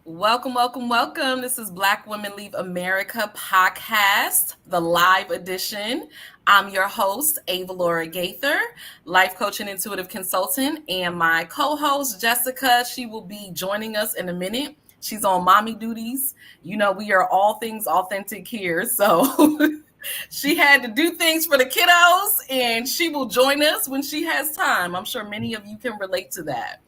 Welcome, welcome, welcome. This is Black Women Leave America podcast, the live edition. I'm your host, Ava Laura Gaither, life coach and intuitive consultant, and my co-host, Jessica. She will be joining us in a minute. She's on mommy duties. You know, we are all things authentic here. So she had to do things for the kiddos, and she will join us when she has time. I'm sure many of you can relate to that.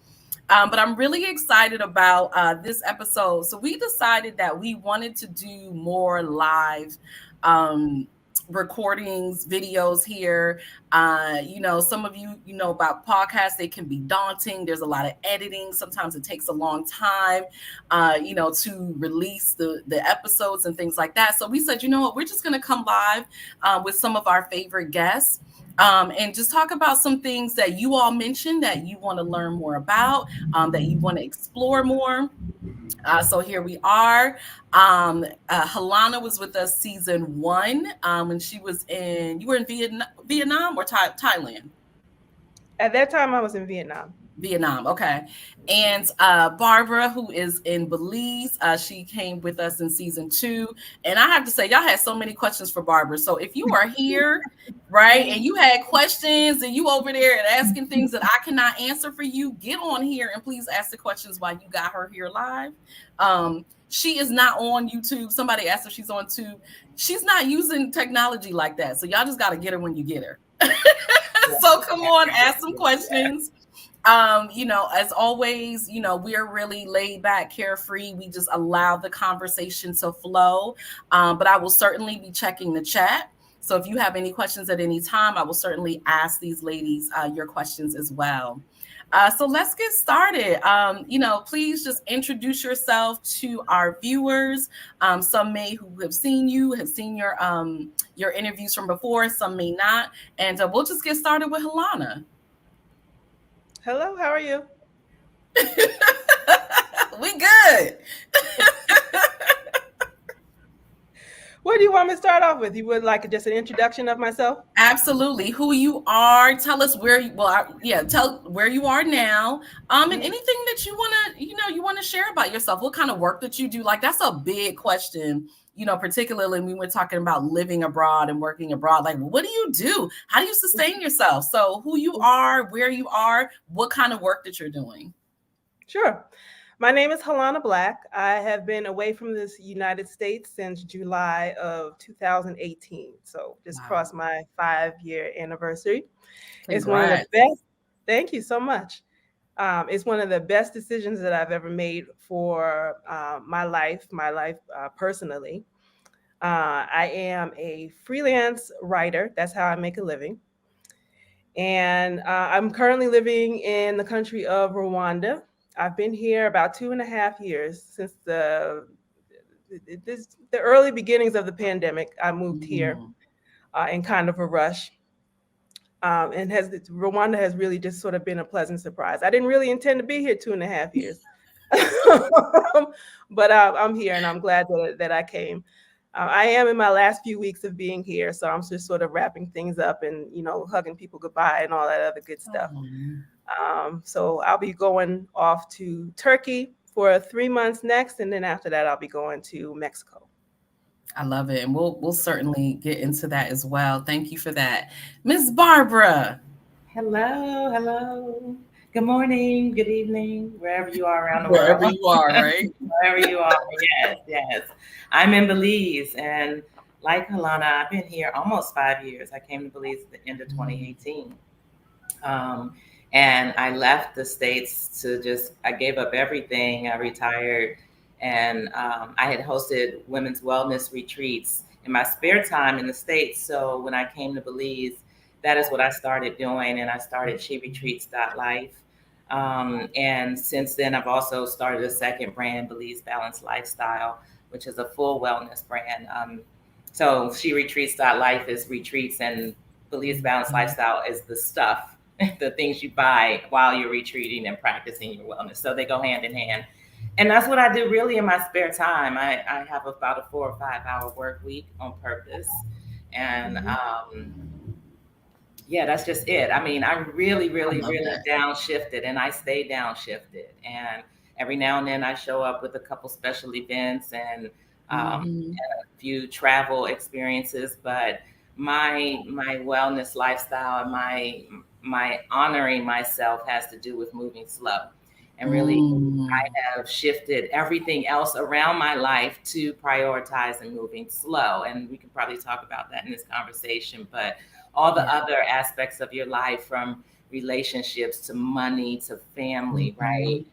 But I'm really excited about this episode. So we decided that we wanted to do more live um, recordings, videos here. Some of you know about podcasts, they can be daunting. There's a lot of editing. Sometimes it takes a long time, to release the episodes and things like that. So we said, you know what, we're just going to come live with some of our favorite guests. And just talk about some things that you all mentioned that you want to learn more about, that you want to explore more. So here we are. Halona was with us season 1, and you were in Vietnam or Thailand? At that time, I was in Vietnam. Vietnam, okay. And Barbara, who is in Belize, she came with us in season 2. And I have to say, y'all had so many questions for Barbara. So if you are here, right, and you had questions and you over there and asking things that I cannot answer for you, get on here and please ask the questions while you got her here live. She is not on YouTube. Somebody asked if she's on YouTube. She's not using technology like that. So y'all just got to get her when you get her. So come on, ask some questions. As always, we're really laid back, carefree. We just allow the conversation to flow. But I will certainly be checking the chat. So if you have any questions at any time, I will certainly ask these ladies your questions as well. So let's get started. Please just introduce yourself to our viewers. Some may who have seen your interviews from before, some may not. And we'll just get started with Halona. Hello, how are you? We good. What do you want me to start off with? You would like just an introduction of myself? Absolutely. Who you are. Tell us tell where you are now. And anything that you want to share about yourself. What kind of work that you do? Like, that's a big question. Particularly when we're talking about living abroad and working abroad. Like, what do you do? How do you sustain yourself? So who you are, where you are, what kind of work that you're doing? Sure. My name is Halona Black. I have been away from this United States since July of 2018. So just crossed my 5-year anniversary. Congrats. It's one of the best. Thank you so much. It's one of the best decisions that I've ever made for my life personally. I am a freelance writer. That's how I make a living. And I'm currently living in the country of Rwanda. I've been here about 2.5 years since the early beginnings of the pandemic. I moved here in kind of a rush. Rwanda has really just sort of been a pleasant surprise. I didn't really intend to be here 2.5 years, but I'm here and I'm glad that I came. I am in my last few weeks of being here, so I'm just sort of wrapping things up and hugging people goodbye and all that other good stuff. So I'll be going off to Turkey for 3 months next, and then after that, I'll be going to Mexico. I love it, and we'll certainly get into that as well. Thank you for that, Miss Barbara. Hello. Good morning, good evening, wherever you are around the world. Wherever you are, right? Wherever you are, yes. I'm in Belize, and like Halona, I've been here almost 5 years. I came to Belize at the end of 2018. And I left the States I gave up everything. I retired, and I had hosted women's wellness retreats in my spare time in the States. So when I came to Belize, that is what I started doing. And I started SheRetreats.life. And since then, I've also started a second brand, Belize Balanced Lifestyle, which is a full wellness brand. So SheRetreats.life is retreats, and Belize Balanced Lifestyle is the stuff, the things you buy while you're retreating and practicing your wellness. So they go hand in hand. And that's what I do really in my spare time. I have about a 4 or 5 hour work week on purpose. And that's just it. I mean, I really that. downshifted, and I stay downshifted. And every now and then I show up with a couple special events and Mm-hmm. a few travel experiences. But my wellness lifestyle and my honoring myself has to do with moving slow, and really Mm. I have shifted everything else around my life to prioritize and moving slow. And we can probably talk about that in this conversation. But all the Yeah. other aspects of your life, from relationships to money to family, Mm-hmm. right?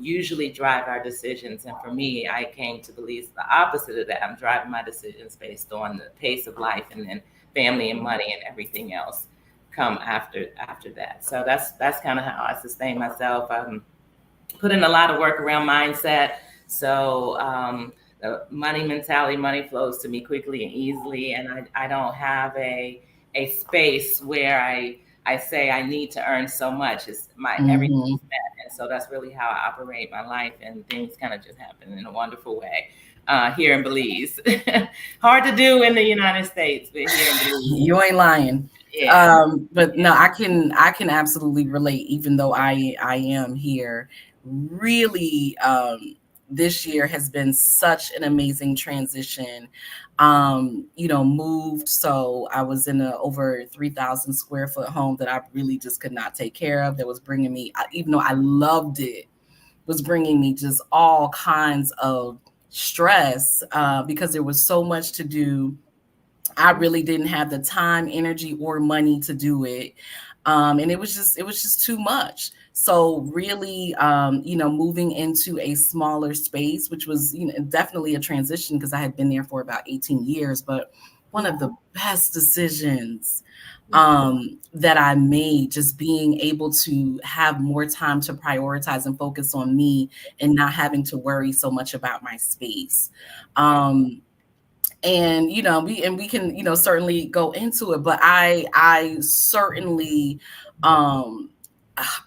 Usually drive our decisions. And for me, I came to believe the opposite of that. I'm driving my decisions based on the pace of life, and then family and money and everything else come after that. So that's kind of how I sustain myself. Put in a lot of work around mindset. So the money mentality, money flows to me quickly and easily, and I don't have a space where I say I need to earn so much. It's my everything Mm-hmm. is met, and so that's really how I operate my life, and things kind of just happen in a wonderful way here in Belize. Hard to do in the United States, but here in Belize, You ain't lying. yeah, But no, I can absolutely relate, even though I am here. Really, this year has been such an amazing transition. Moved, so I was in a over 3,000 square foot home that I really just could not take care of. That was bringing me, even though I loved it, was bringing me just all kinds of stress, because there was so much to do. I really didn't have the time, energy, or money to do it. And it was just too much. So really, moving into a smaller space, which was, definitely a transition because I had been there for about 18 years, but one of the best decisions that I made, just being able to have more time to prioritize and focus on me and not having to worry so much about my space. Um, and we can certainly go into it, but I certainly um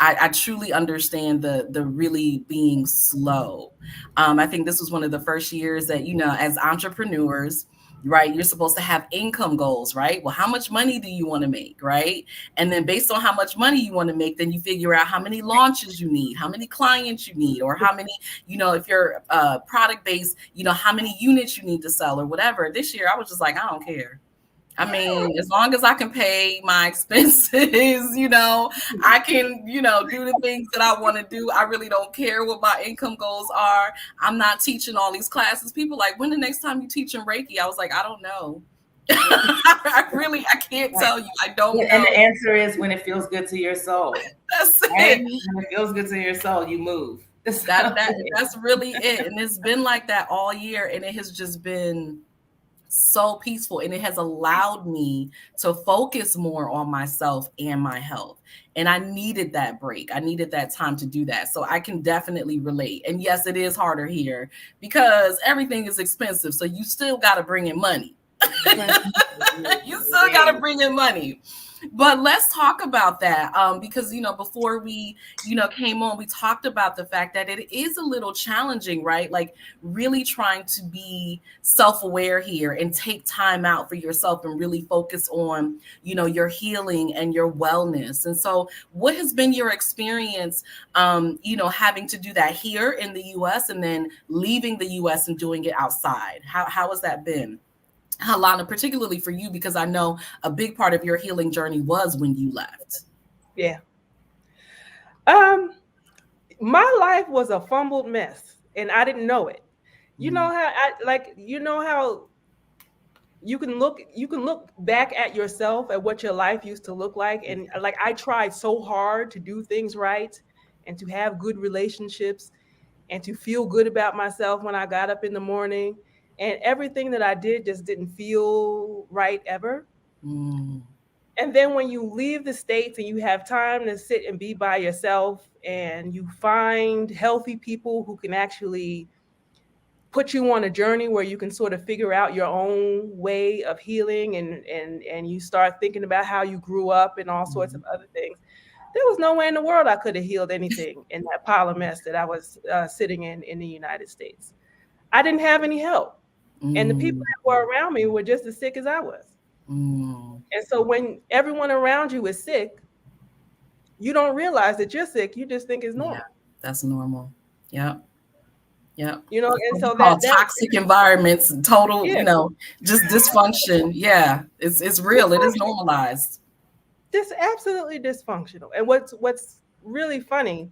I truly understand the really being slow. I think this was one of the first years that, as entrepreneurs, right, you're supposed to have income goals, right? Well, how much money do you want to make, right? And then based on how much money you want to make, then you figure out how many launches you need, how many clients you need, or how many, if you're product based, how many units you need to sell or whatever. This year I was just like, I don't care. I mean, as long as I can pay my expenses, I can, do the things that I want to do. I really don't care what my income goals are. I'm not teaching all these classes. People like, when the next time you teaching Reiki? I was like, I don't know. I can't right. tell you. I don't And know. the answer is when it feels good to your soul. That's Right? it. When it feels good to your soul, you move. That So, that that's really it. And it's been like that all year. And it has just been so peaceful, and it has allowed me to focus more on myself and my health. And I needed that break. I needed that time to do that. So I can definitely relate. And yes, it is harder here because everything is expensive. So you still got to bring in money. You still got to bring in money. But let's talk about that, because before we came on, we talked about the fact that it is a little challenging, right? Like really trying to be self-aware here and take time out for yourself and really focus on your healing and your wellness. And so what has been your experience, having to do that here in the US and then leaving the US and doing it outside? How has that been, Halona, particularly for you, because I know a big part of your healing journey was when you left? Yeah. Um, my life was a fumbled mess, and I didn't know it. You know Mm, how how you can look back at yourself at what your life used to look like, and like I tried so hard to do things right and to have good relationships and to feel good about myself when I got up in the morning, and everything that I did just didn't feel right ever. mm, And then when you leave the States and you have time to sit and be by yourself and you find healthy people who can actually put you on a journey where you can sort of figure out your own way of healing, and you start thinking about how you grew up and all sorts of mm, other things. There was no way in the world I could have healed anything in that pile of mess that I was sitting in the United States. I didn't have any help. And the people mm, that were around me were just as sick as I was. mm. And so when everyone around you is sick, you don't realize that you're sick. You just think it's Yeah, normal. that's normal. Yeah. Yeah. You know, That's and what we so call that toxic environments, total, yeah, just dysfunction. Yeah. It's real. It is dysfunction. normalized. This absolutely dysfunctional. And what's really funny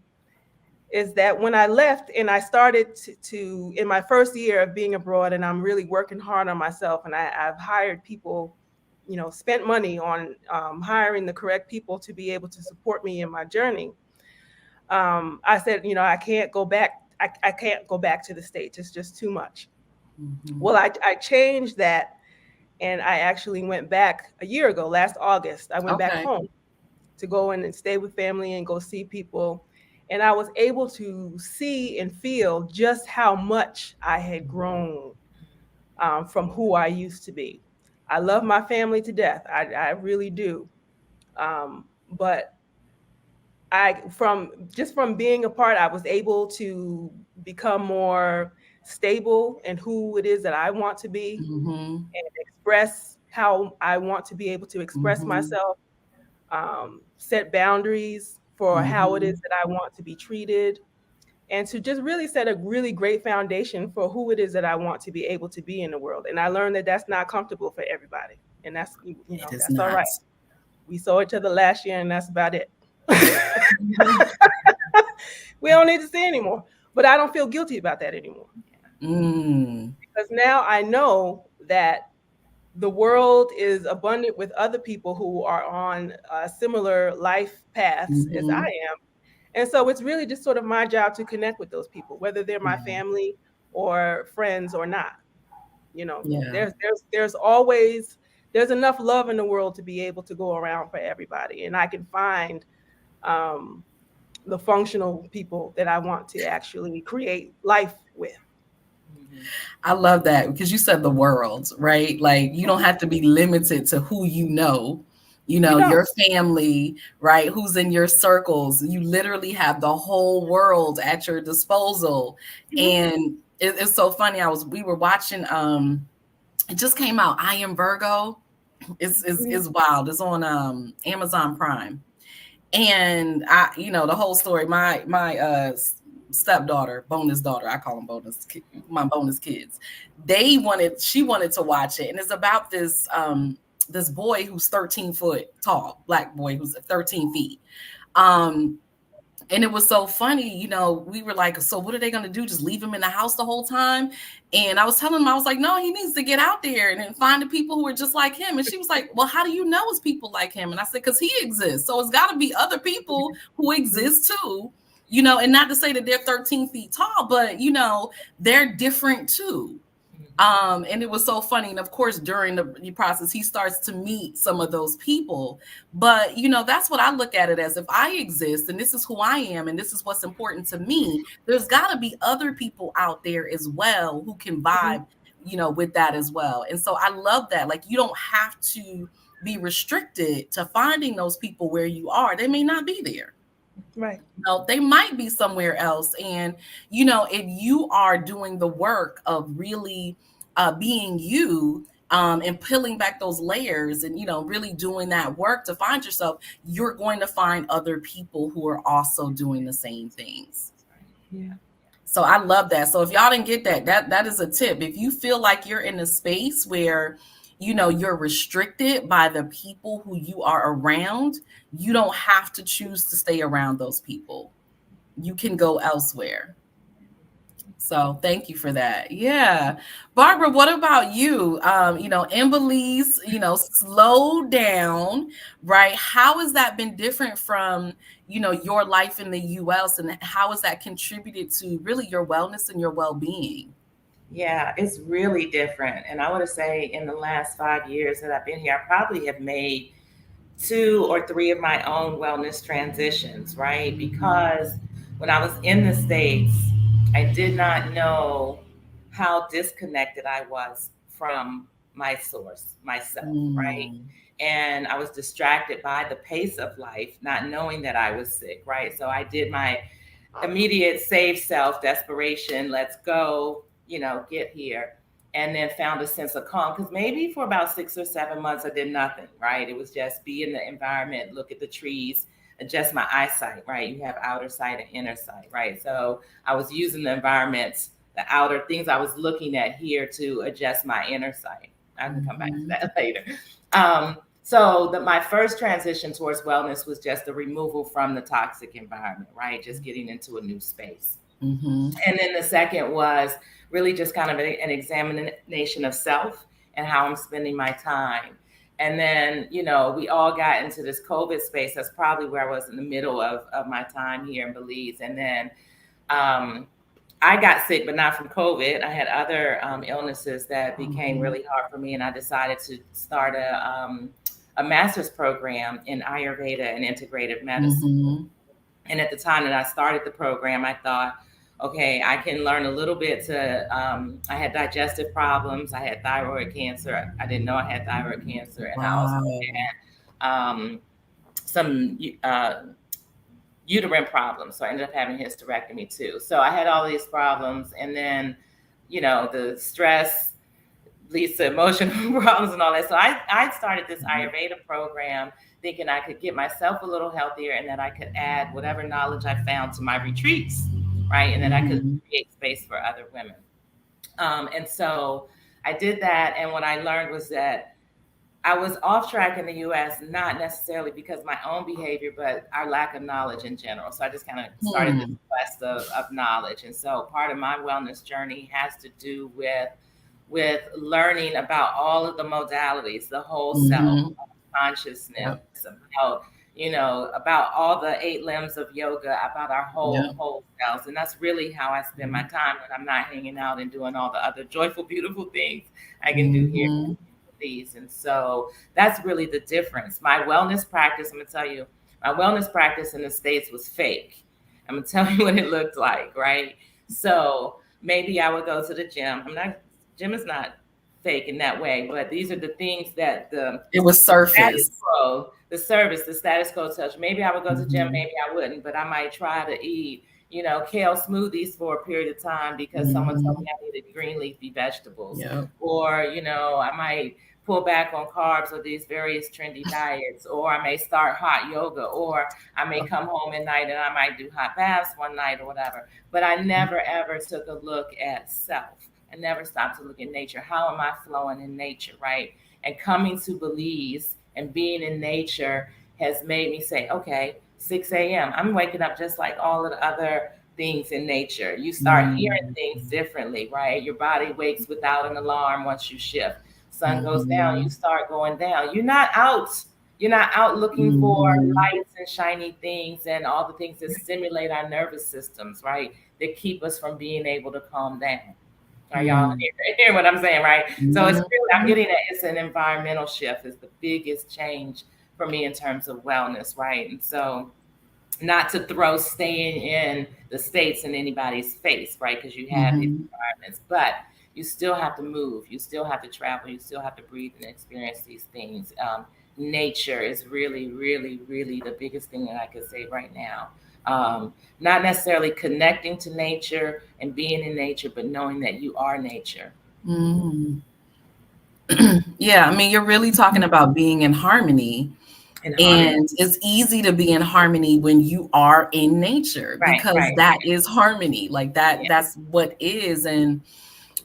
is that when I left and I started to in my first year of being abroad, and I'm really working hard on myself, and I've hired people, spent money on hiring the correct people to be able to support me in my journey. I said, I can't go back. I can't go back to the States. It's just too much. Hmm. Well, I changed that, and I actually went back a year ago, last August. I went back Okay. home to go in and stay with family and go see people. And I was able to see and feel just how much I had grown from who I used to be. I love my family to death. I really do. But from being apart, I was able to become more stable in who it is that I want to be Hmm. and express how I want to be able to express Hmm. myself, set boundaries for how it is Hmm. that I want to be treated, and to just really set a really great foundation for who it is that I want to be able to be in the world. And I learned that that's not comfortable for everybody, and It is that's all not. right. We saw each other last year, and that's about it. Mhm. We don't need to see anymore. But I don't feel guilty about that anymore Mm. because now I know that the world is abundant with other people who are on similar life paths as I Hmm. am. And so it's really just sort of my job to connect with those people, whether they're my Yeah. family or friends or not. Yeah. There's always there's enough love in the world to be able to go around for everybody, and I can find um, the functional people that I want to actually create life with. Mhm. I love that because you said the world, right? Like you don't Mhm. have to be limited to who You don't. your family, right? Who's in your circles. You literally have the whole world at your disposal. Mhm. And it's so funny. We were watching, it just came out, I Am Virgo. Mhm. Is wild. It's on Amazon Prime. And the whole story, my stepdaughter, bonus daughter, I call them my bonus kids, she wanted to watch it. And it's about this boy who's 13 foot tall, black boy who's 13 feet. um and it was so funny, we were like, so what are they going to do? Just leave him in the house the whole time? And I was telling him, I was like, no, he needs to get out there and then find the people who are just like him. And she was like, well, how do you know it's people like him? And I said, because he exists. So it's got to be other people who Mhm. exist too, and not to say that they're 13 feet tall, but, they're different too. And it was so funny. And of course, during the process, he starts to meet some of those people. But, that's what I look at it as. If I exist and this is who I am and this is what's important to me, there's got to be other people out there as well who can Mhm. vibe, with that as well. And so I love that. Like, you don't have to be restricted to finding those people where you are. They may not be there. Right. They might be somewhere else. And, if you are doing the work of really being you, and peeling back those layers and, really doing that work to find yourself, you're going to find other people who are also doing the same things. Yeah. So I love that. So if y'all didn't get that is a tip. If you feel like you're in a space where, you're restricted by the people who you are around, you don't have to choose to stay around those people. You can go elsewhere. So thank you for that. Yeah. Barbara, what about you? In Belize, slow down, right? How has that been different from, your life in the US, and how has that contributed to really your wellness and your well-being? Yeah, it's really different. And I would say in the last 5 years that I've been here, I probably have made two or three of my own wellness transitions, right? Mhm. Because when I was in the States, I did not know how disconnected I was from my source, myself, right? Mm. And I was distracted by the pace of life, not knowing that I was sick, right? So I did my immediate save self desperation, let's go, get here. And then found a sense of calm because maybe for about 6 or 7 months I did nothing, right? It was just be in the environment, look at the trees, adjust my eyesight, right? You have outer sight and inner sight, right? So I was using the environments, the outer things I was looking at here to adjust my inner sight. I can come back to that later. So my first transition towards wellness was just the removal from the toxic environment, right? Just getting into a new space. And then the second was really just kind of an examination of self and how I'm spending my time. And then, you know, we all got into this COVID space. That's probably where I was in the middle of my time here in Belize. And then I got sick, but not from COVID. I had other illnesses that became really hard for me. And I decided to start a master's program in Ayurveda and integrative medicine. And at the time that I started the program, I thought, okay, I can learn a little bit I had digestive problems. I had thyroid cancer. I didn't know I had thyroid cancer. And I also had some uterine problems. So I ended up having hysterectomy too. So I had all these problems. And then, you know, the stress leads to emotional problems and all that. So I started this Ayurveda program thinking I could get myself a little healthier and that I could add whatever knowledge I found to my retreats, right? And that I could create space for other women. And so I did that. And what I learned was that I was off track in the US, not necessarily because of my own behavior, but our lack of knowledge in general. So I just kind of started this quest of knowledge. And so part of my wellness journey has to do with learning about all of the modalities, the whole self, consciousness, about, you know, about all the 8 limbs of yoga, about our whole selves. And that's really how I spend my time when I'm not hanging out and doing all the other joyful, beautiful things I can do here. And so that's really the difference. My wellness practice, I'm gonna tell you, my wellness practice in the States was fake. I'm gonna tell you what it looked like, right? So maybe I would go to the gym. Gym is not fake in that way, but these are the things that it was surface. The status quo touch. Maybe I would go to the gym, maybe I wouldn't, but I might try to eat, you know, kale smoothies for a period of time because someone told me I needed green leafy vegetables. Or, you know, I might pull back on carbs or these various trendy diets, or I may start hot yoga, or I may come home at night and I might do hot baths one night or whatever. But I never, ever took a look at self. I never stopped to look at nature. How am I flowing in nature, right? And coming to Belize and being in nature has made me say, okay, 6 a.m. I'm waking up just like all of the other things in nature. You start hearing things differently, right? Your body wakes without an alarm once you shift. Sun goes down, you start going down. You're not out looking for lights and shiny things and all the things that stimulate our nervous systems, right? That keep us from being able to calm down. Are y'all hear what I'm saying, right? So it's really, I'm getting at, it's an environmental shift is the biggest change for me in terms of wellness, right? And so not to throw staying in the States in anybody's face, right? Because you have these environments, but you still have to move, you still have to travel, you still have to breathe and experience these things. Nature is really, really, really the biggest thing that I could say right now. Not necessarily connecting to nature and being in nature, but knowing that you are nature. Yeah, I mean, you're really talking about being in harmony. And it's easy to be in harmony when you are in nature, because that is harmony. Like that's what is. And,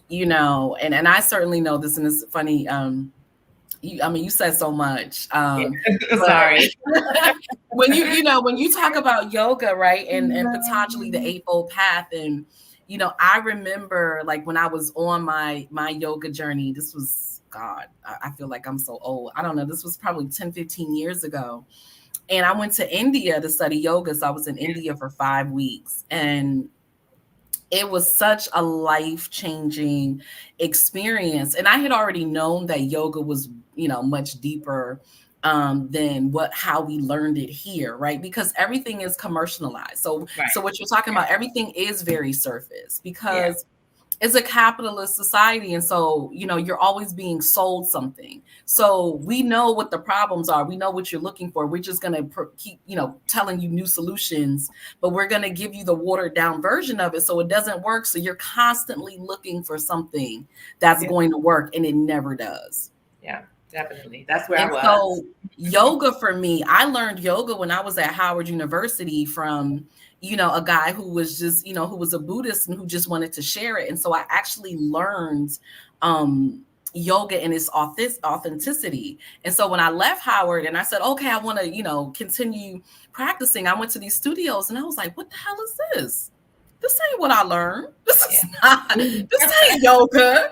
you know, and I certainly know this, and it's funny. You said so much. Sorry. when you talk about yoga, right, and Patanjali, the Eightfold Path, and, you know, I remember like when I was on my yoga journey, this was, God, I feel like I'm so old. I don't know. This was probably 10, 15 years ago. And I went to India to study yoga. So I was in India for 5 weeks, and it was such a life-changing experience. And I had already known that yoga was, you know, much deeper than how we learned it here, right? Because everything is commercialized. So what you're talking about, everything is very surface, because it's a capitalist society. And so, you know, you're always being sold something. So we know what the problems are. We know what you're looking for. We're just going to keep, you know, telling you new solutions, but we're going to give you the watered down version of it. So it doesn't work. So you're constantly looking for something that's going to work, and it never does. Yeah. Definitely. That's where I And was. so yoga for me, I learned yoga when I was at Howard University from, a guy who was just, who was a Buddhist and who just wanted to share it. And so I actually learned yoga and its authenticity. And so when I left Howard and I said, okay, I want to, continue practicing, I went to these studios and I was like, what the hell is this? This ain't what I learned. This ain't yoga.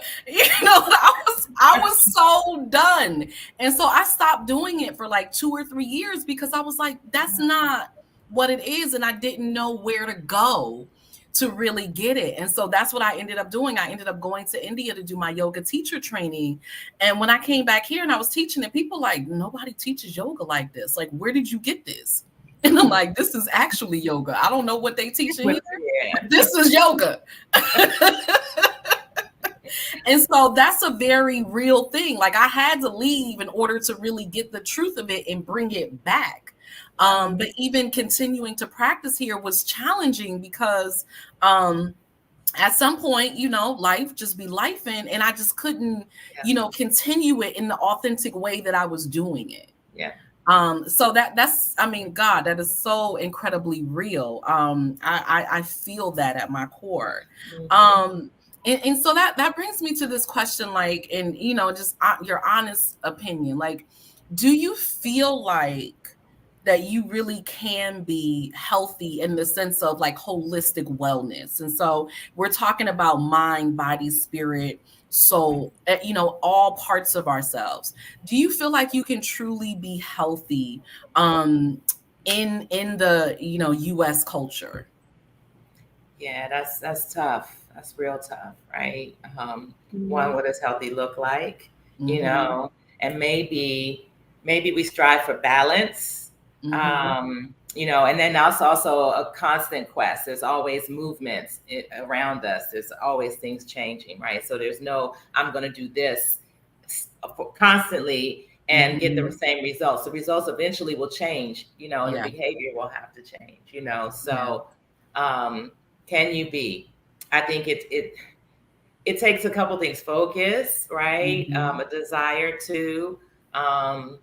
I was so done. And so I stopped doing it for like 2 or 3 years because I was like, that's not what it is. And I didn't know where to go to really get it. And so that's what I ended up doing. I ended up going to India to do my yoga teacher training. And when I came back here and I was teaching it, people like, nobody teaches yoga like this. Like, where did you get this? And I'm like, this is actually yoga. I don't know what they teach in here. This is yoga. And so that's a very real thing. Like, I had to leave in order to really get the truth of it and bring it back. But even continuing to practice here was challenging because at some point, life just be lifing, and I just couldn't, continue it in the authentic way that I was doing it. Yeah. So that's, I mean, God, that is so incredibly real. I feel that at my core. And so that brings me to this question, like, and, just your honest opinion, like, do you feel like that you really can be healthy in the sense of like holistic wellness? And so we're talking about mind, body, spirit, soul, all parts of ourselves. Do you feel like you can truly be healthy in the US culture? Yeah, that's tough. That's real tough, right? One, what does healthy look like? And maybe we strive for balance. And then also a constant quest. There's always movements around us. There's always things changing, right? So there's no, I'm going to do this constantly and get the same results. The results eventually will change, and the behavior will have to change, So, can you be? I think it takes a couple things: focus, right? A desire to, and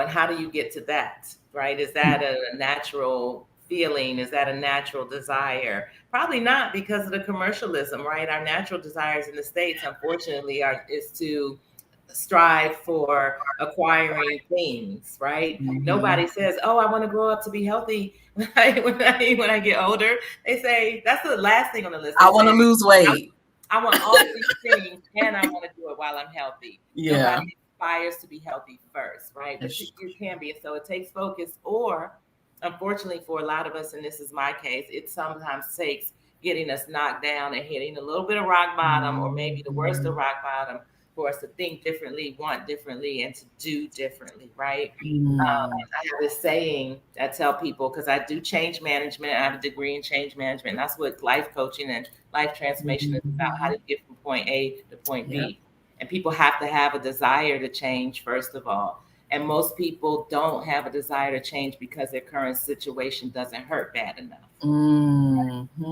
how do you get to that, right? Is that a natural feeling? Is that a natural desire? Probably not, because of the commercialism, right? Our natural desires in the States, unfortunately, is to strive for acquiring things, right? Nobody says, "Oh, I want to grow up to be healthy." When I get older, they say that's the last thing on the list. I want to lose weight. I want all these things, and I want to do it while I'm healthy. Yeah. Nobody aspires to be healthy first, right? But you can be. So it takes focus, or unfortunately for a lot of us, and this is my case, it sometimes takes getting us knocked down and hitting a little bit of rock bottom, or maybe the worst of rock bottom, for us to think differently, want differently, and to do differently, right? I have this saying I tell people, because I do change management. I have a degree in change management. And that's what life coaching and life transformation is about. How to get from point A to point B. And people have to have a desire to change, first of all. And most people don't have a desire to change because their current situation doesn't hurt bad enough.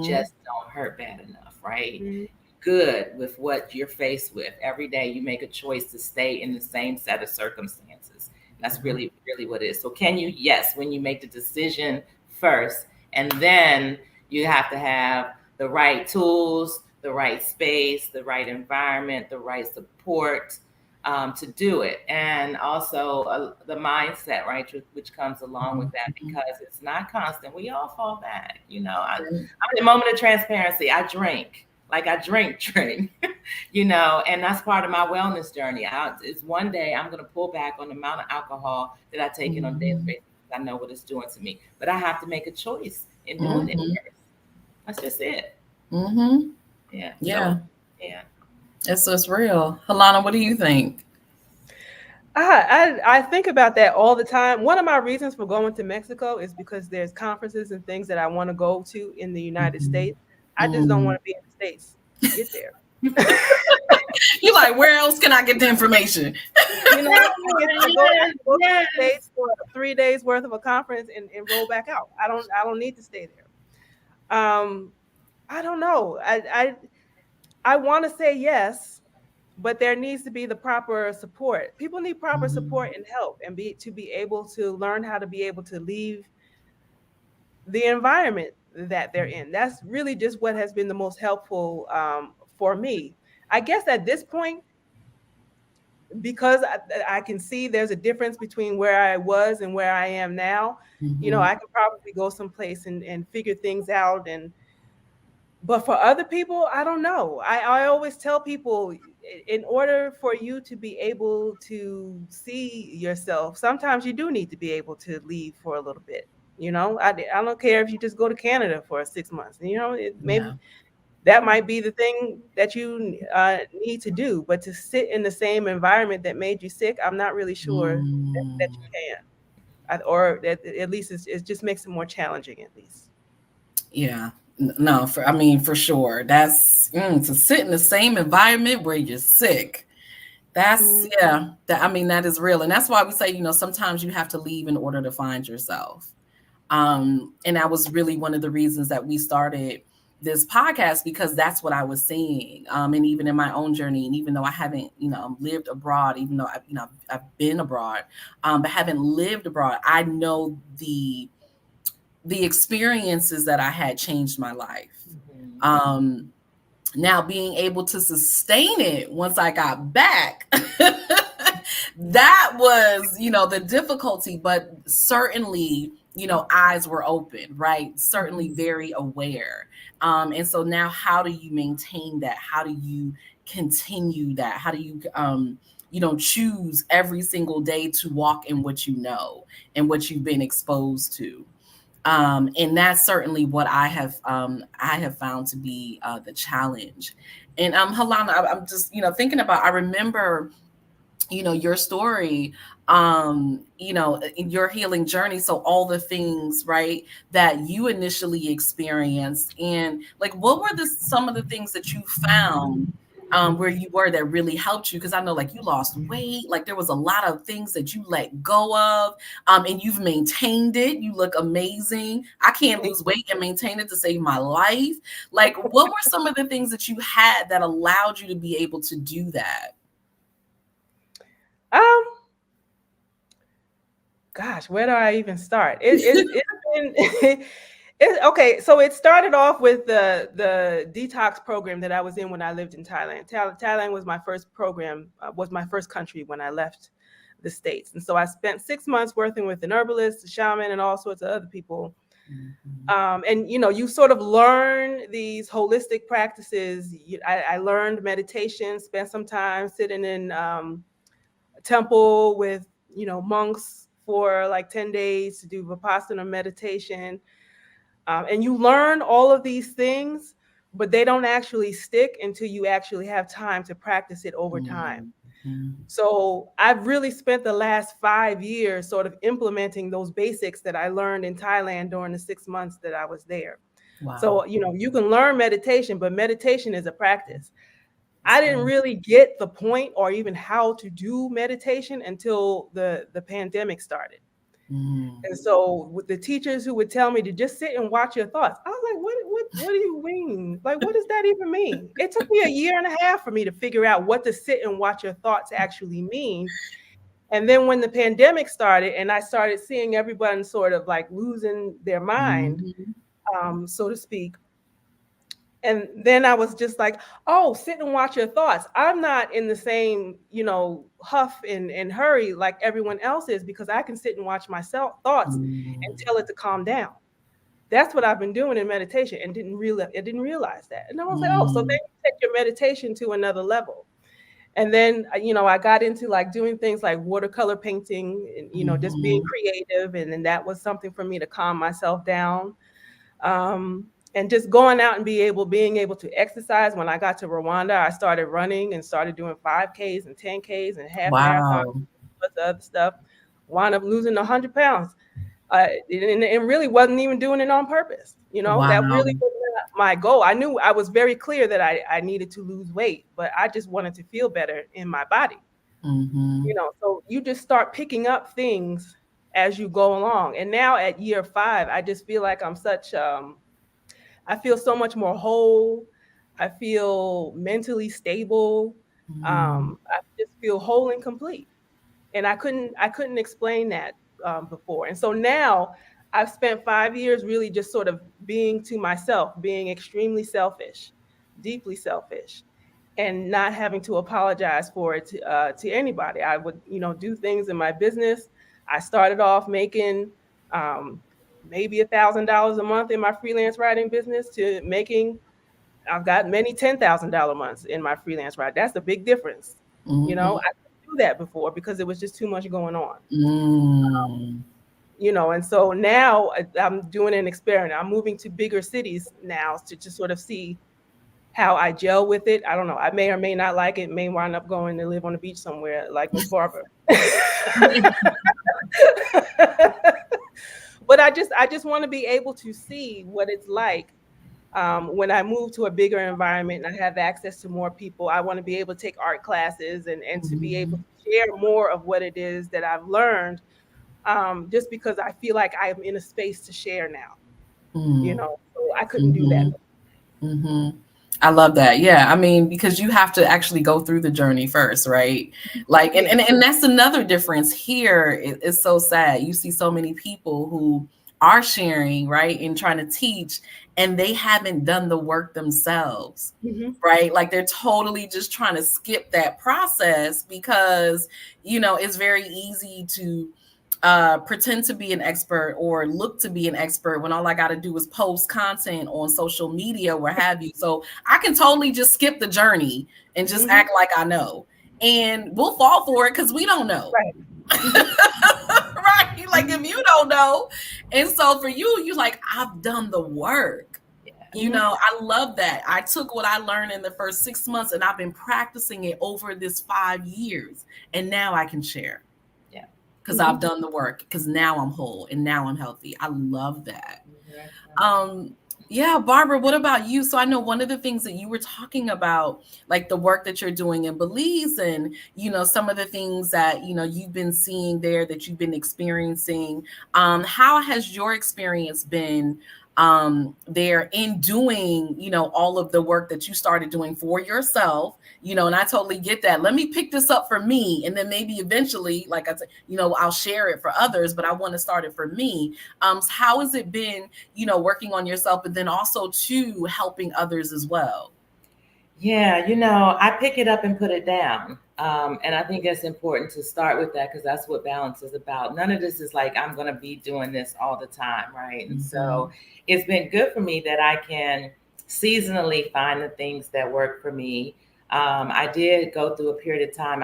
Just don't hurt bad enough, right? Good with what you're faced with. Every day you make a choice to stay in the same set of circumstances. That's really, really what it is. So can you? Yes, when you make the decision first, and then you have to have the right tools, the right space, the right environment, the right support to do it. And also the mindset, right, which comes along with that, because it's not constant. We all fall back. I'm in a moment of transparency. I drink. Like, I drink, and that's part of my wellness journey. It's one day I'm going to pull back on the amount of alcohol that I take in on a daily basis. I know what it's doing to me, but I have to make a choice in doing it first. That's just it. Yeah. Yeah. So, yeah. It's real. Halona, what do you think? I think about that all the time. One of my reasons for going to Mexico is because there's conferences and things that I want to go to in the United States. I just don't want to be in the States to get there. You're like, where else can I get the information? I get to go to the States for 3 days worth of a conference and roll back out. I don't need to stay there. I don't know. I want to say yes, but there needs to be the proper support. People need proper support Mhm. and help, and be able to learn how to be able to leave the environment that they're in. That's really just what has been the most helpful for me. I guess at this point, because I can see there's a difference between where I was and where I am now. Mhm. I can probably go someplace and figure things out. But for other people, I don't know. I always tell people, in order for you to be able to see yourself, sometimes you do need to be able to leave for a little bit. I don't care if you just go to Canada for 6 months. Maybe Yeah. that might be the thing that you need to do. But to sit in the same environment that made you sick, I'm not really sure that Mm. you can. Or that at least it just makes it more challenging, at least. Yeah. No, I mean, for sure. That's to sit in the same environment where you're sick. That's, Mhm. yeah. That, I mean, that is real, and that's why we say, sometimes you have to leave in order to find yourself. And that was really one of the reasons that we started this podcast, because that's what I was seeing. And even in my own journey, and even though I haven't, lived abroad, even though I've been abroad, but haven't lived abroad, I know the experiences that I had changed my life. Mhm. Um, Now being able to sustain it once I got back, that was, the difficulty, but certainly, eyes were open, right? Certainly Mhm. very aware. And so now how do you maintain that? How do you continue that? How do you, choose every single day to walk in what you know and what you've been exposed to? And that's certainly what I have found to be the challenge. And Halana, I'm just thinking about. I remember your story, in your healing journey. So all the things, right, that you initially experienced, and like, what were some of the things that you found where you were that really helped you? Because I know, like, you lost weight, like there was a lot of things that you let go of, and you've maintained it. You look amazing. I can't lose weight and maintain it to save my life. Like, what were some of the things that you had that allowed you to be able to do that? Um, Gosh, where do I even start? It's been okay. So it started off with the detox program that I was in when I lived in Thailand. Thailand was my first program, was my first country when I left the States, and so I spent 6 months working with an herbalist, a shaman, and all sorts of other people. Mhm. And you sort of learn these holistic practices. I learned meditation, spent some time sitting in temple with monks for like 10 days to do vipassana meditation. And you learn all of these things, but they don't actually stick until you actually have time to practice it over time. Mhm. So I've really spent the last 5 years sort of implementing those basics that I learned in Thailand during the 6 months that I was there. Wow. So you can learn meditation, but meditation is a practice. That's I didn't good. really get the point or even how to do meditation until the pandemic started. Mm. And so with the teachers who would tell me to just sit and watch your thoughts, I was like, what do you mean? Like, what does that even mean? It took me a year and a half for me to figure out what to sit and watch your thoughts actually mean. And then when the pandemic started and I started seeing everyone sort of like losing their mind, Mhm. so to speak, and then I was just like, oh, sit and watch your thoughts. I'm not in the same, huff and hurry like everyone else is, because I can sit and watch myself thoughts and Mm. tell it to calm down. That's what I've been doing in meditation, and I didn't realize that. And I was like, oh, so then Mm. you take your meditation to another level. And then I got into like doing things like watercolor painting and just being Mhm. creative, and then that was something for me to calm myself down. And just going out and being able to exercise. When I got to Rwanda, I started running and started doing 5Ks and 10Ks and half marathons, Wow. plus the other stuff. Wound up losing 100 pounds. And really wasn't even doing it on purpose. That Wow. really was not my goal. I knew, I was very clear that I needed to lose weight, but I just wanted to feel better in my body. Mhm. So you just start picking up things as you go along. And now at year 5, I just feel like I feel so much more whole. I feel mentally stable. I just feel whole and complete, and I couldn't explain that before. And so now I've spent 5 years really just sort of being to myself, being extremely selfish, deeply selfish, and not having to apologize for it to anybody. I would, do things in my business. I started off making um, maybe $1,000 a month in my freelance writing business to making. I've got many $10,000 months in my freelance writing. That's a big difference. Mm-hmm. I couldn't do that before because it was just too much going on. Mm. And so now I'm doing an experiment. I'm moving to bigger cities now to just sort of see how I gel with it. I don't know. I may or may not like it. May wind up going to live on the beach somewhere like Miss Barbara. But I just want to be able to see what it's like when I move to a bigger environment and I have access to more people. I want to be able to take art classes and to be able Mm-hmm. to share more of what it is that I've learned, just because I feel like I'm in a space to share now. So I couldn't do that. Mm-hmm. Mm-hmm. I love that. Yeah. I mean, because you have to actually go through the journey first, right? Like, and, Yeah. and, and that's another difference here. It's so sad. You see so many people who are sharing, right? And trying to teach, and they haven't done the work themselves, Hmm. right? Like they're totally just trying to skip that process because, it's very easy to pretend to be an expert or look to be an expert when all I got to do is post content on social media, what have you. So I can totally just skip the journey and just Hmm. act like I know. And we'll fall for it because we don't know. Right. Hmm. Right? Like Hmm. if you don't know. And so for you like, I've done the work. Hmm. I love that. I took what I learned in the first 6 months and I've been practicing it over this 5 years. And now I can share Yeah. because Hmm. I've done the work, because now I'm whole and now I'm healthy. I love that. Mhm. Um, yeah, Barbara, what about you? So I know one of the things that you were talking about, like the work that you're doing in Belize and, some of the things that, you've been seeing there that you've been experiencing. How has your experience been there in doing, all of the work that you started doing for yourself, and I totally get that. Let me pick this up for me. And then maybe eventually, like I said, I'll share it for others, but I want to start it for me. How has it been, working on yourself, but then also to helping others as well? Yeah, I pick it up and put it down. And I think it's important to start with that because that's what balance is about. None of this is like I'm going to be doing this all the time, right? And Mm-hmm. so it's been good for me that I can seasonally find the things that work for me. I did go through a period of time.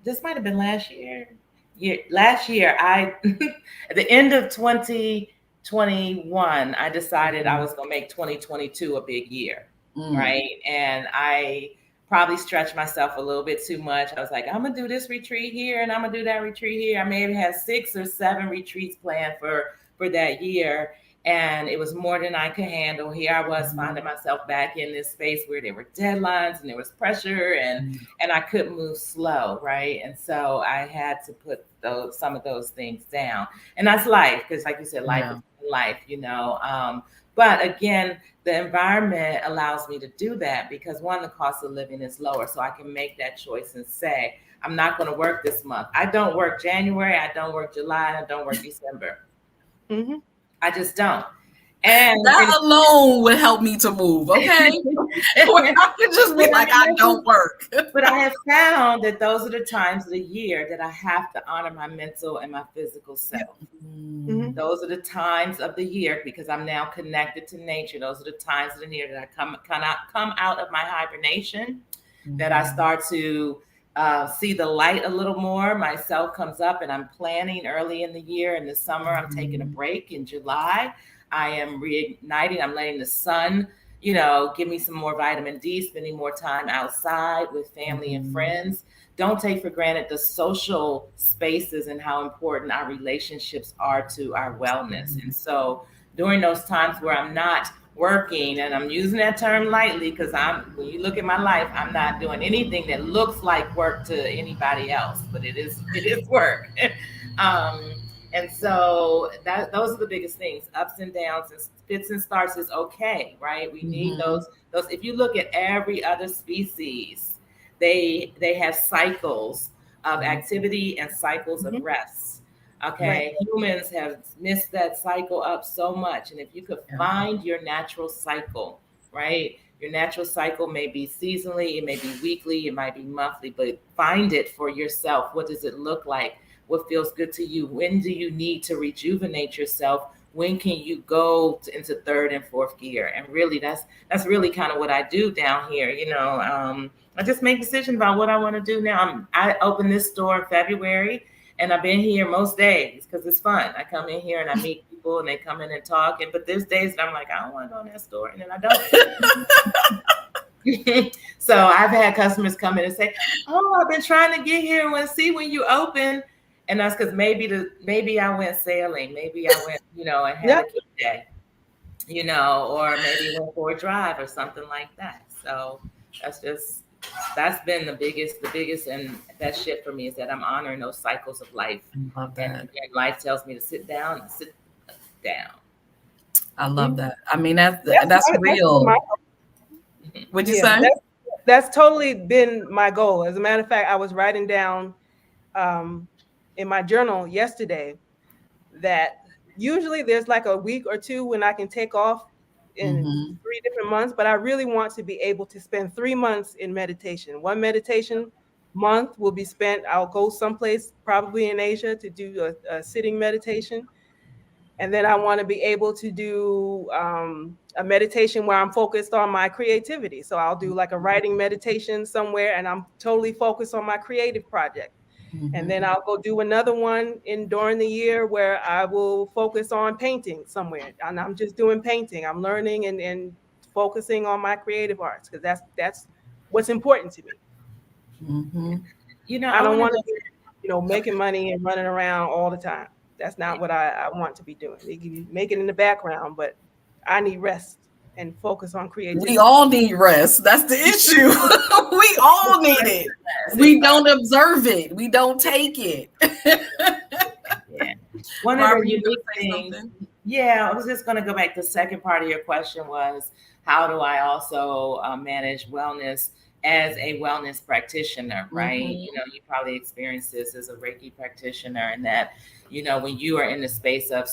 This might have been last year. Last year, at the end of 2021, I decided I was going to make 2022 a big year, Mm-hmm. right? And I probably stretched myself a little bit too much. I was like, I'm gonna do this retreat here and I'm gonna do that retreat here. I may have had 6 or 7 retreats planned for that year. And it was more than I could handle. Here I was finding myself back in this space where there were deadlines and there was pressure and I couldn't move slow, right? And so I had to put some of those things down. And that's life, because like you said, life Yeah. is life. But again, the environment allows me to do that because one, the cost of living is lower. So I can make that choice and say, I'm not going to work this month. I don't work January. I don't work July. I don't work December. Hmm. I just don't. And, That alone would help me to move, okay? Where I could just be like, I don't work. but I have found that those are the times of the year that I have to honor my mental and my physical self. Hmm. Those are the times of the year because I'm now connected to nature. Those are the times of the year that I come out of my hibernation, that I start to see the light a little more. My self comes up, and I'm planning early in the year. In the summer, I'm taking a break. In July, I am reigniting. I'm letting the sun, give me some more vitamin D, spending more time outside with family and friends. Don't take for granted the social spaces and how important our relationships are to our wellness. And so during those times where I'm not working, and I'm using that term lightly because when you look at my life, I'm not doing anything that looks like work to anybody else, but it is work. um, and so those are the biggest things. Ups and downs and fits and starts is okay, right? We need those. If you look at every other species, they have cycles of activity and cycles of rest. Okay, humans have missed that cycle up so much. And if you could find your natural cycle, right? Your natural cycle may be seasonally, it may be weekly, it might be monthly, but find it for yourself. What does it look like? What feels good to you? When do you need to rejuvenate yourself? When can you go into third and fourth gear? And really, that's really kind of what I do down here. I just make decisions about what I want to do now. I opened this store in February, and I've been here most days because it's fun. I come in here and I meet people, and they come in and talk. But there's days that I'm like, I don't want to go in that store, and then I don't. So I've had customers come in and say, "Oh, I've been trying to get here and want to see when you open." And that's because maybe I went sailing, maybe I went, and had a key day, or maybe went for a drive or something like that. So that's been the biggest and best shift for me is that I'm honoring those cycles of life. I love that. And life tells me to sit down. I love that. I mean, that's real. What'd you say? That's totally been my goal. As a matter of fact, I was writing down in my journal yesterday that usually there's like a week or two when I can take off in 3 different months, but I really want to be able to spend 3 months in meditation. One meditation month will be spent, I'll go someplace probably in Asia to do a sitting meditation. And then I want to be able to do a meditation where I'm focused on my creativity. So I'll do like a writing meditation somewhere and I'm totally focused on my creative project. And then I'll go do another one during the year where I will focus on painting somewhere. And I'm just doing painting. I'm learning and focusing on my creative arts because that's what's important to me. I don't want to be, making money and running around all the time. That's not what I want to be doing. You make it in the background, but I need rest and focus on creativity. We all need rest. That's the issue. We all need it. We don't observe it. We don't take it. One of the unique things. Yeah, I was just going to go back. The second part of your question was, how do I also manage wellness as a wellness practitioner, right? You probably experienced this as a Reiki practitioner, and that, when you are in the space of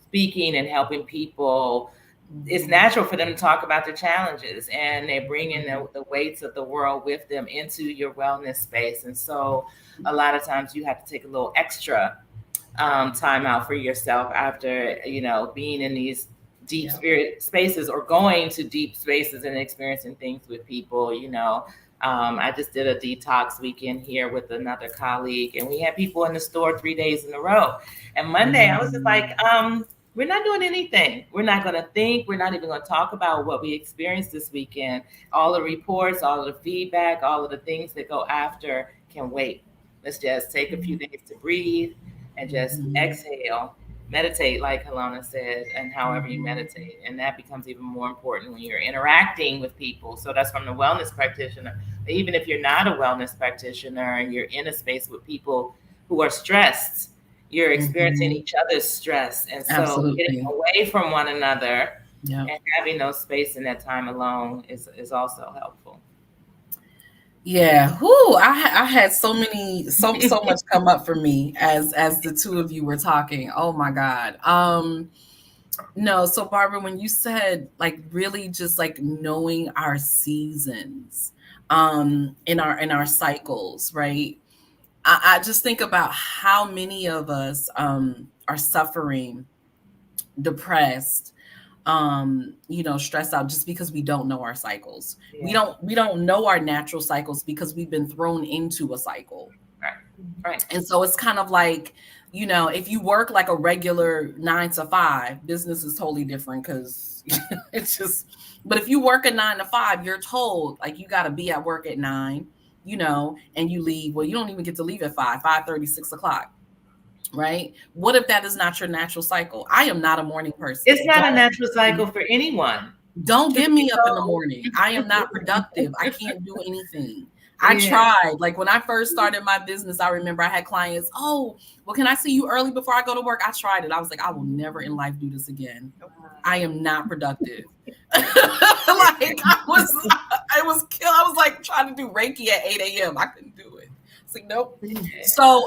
speaking and helping people, it's natural for them to talk about their challenges, and they bring in the weights of the world with them into your wellness space. And so a lot of times you have to take a little extra time out for yourself after, being in these deep spirit spaces or going to deep spaces and experiencing things with people. I just did a detox weekend here with another colleague, and we had people in the store 3 days in a row. And Monday I was just like, we're not doing anything. We're not going to think. We're not even going to talk about what we experienced this weekend. All the reports, all of the feedback, all of the things that go after can wait. Let's just take a few days to breathe and just exhale, meditate, like Halona said, and however you meditate. And that becomes even more important when you're interacting with people. So that's from the wellness practitioner. But even if you're not a wellness practitioner and you're in a space with people who are stressed, you're experiencing each other's stress. And so getting away from one another and having no space in that time alone is also helpful. Yeah. Whoo, I had so much come up for me as the two of you were talking. Oh my God. No, so Barbara, when you said like really just like knowing our seasons in our cycles, right? I just think about how many of us are suffering, depressed, stressed out just because we don't know our cycles. Yeah. We don't know our natural cycles because we've been thrown into a cycle. Right. And so it's kind of like, if you work like a regular 9 to 5, business is totally different because it's just, but if you work a 9 to 5, you're told like you got to be at work at 9, and you leave. Well, you don't even get to leave at 5:30, 6 o'clock. Right? What if that is not your natural cycle? I am not a morning person. It's not a natural cycle for anyone. Don't get me up in the morning. I am not productive. I can't do anything. I tried. Like when I first started my business, I remember I had clients, oh, well, can I see you early before I go to work? I tried it. I was like, I will never in life do this again. I am not productive. I was like trying to do Reiki at 8 a.m. I couldn't do it. It's like, nope. So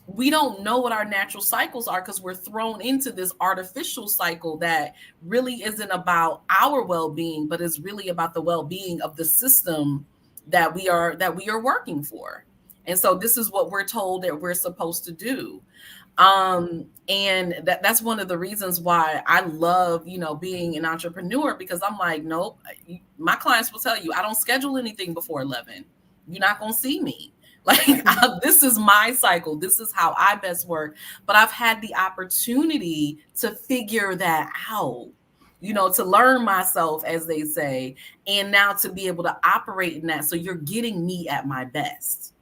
we don't know what our natural cycles are because we're thrown into this artificial cycle that really isn't about our well-being, but is really about the well-being of the system that we are working for. And so this is what we're told that we're supposed to do. And that's one of the reasons why I love, being an entrepreneur, because I'm like, nope, my clients will tell you, I don't schedule anything before 11. You're not going to see me. Like, this is my cycle. This is how I best work. But I've had the opportunity to figure that out, to learn myself, as they say, and now to be able to operate in that. So you're getting me at my best.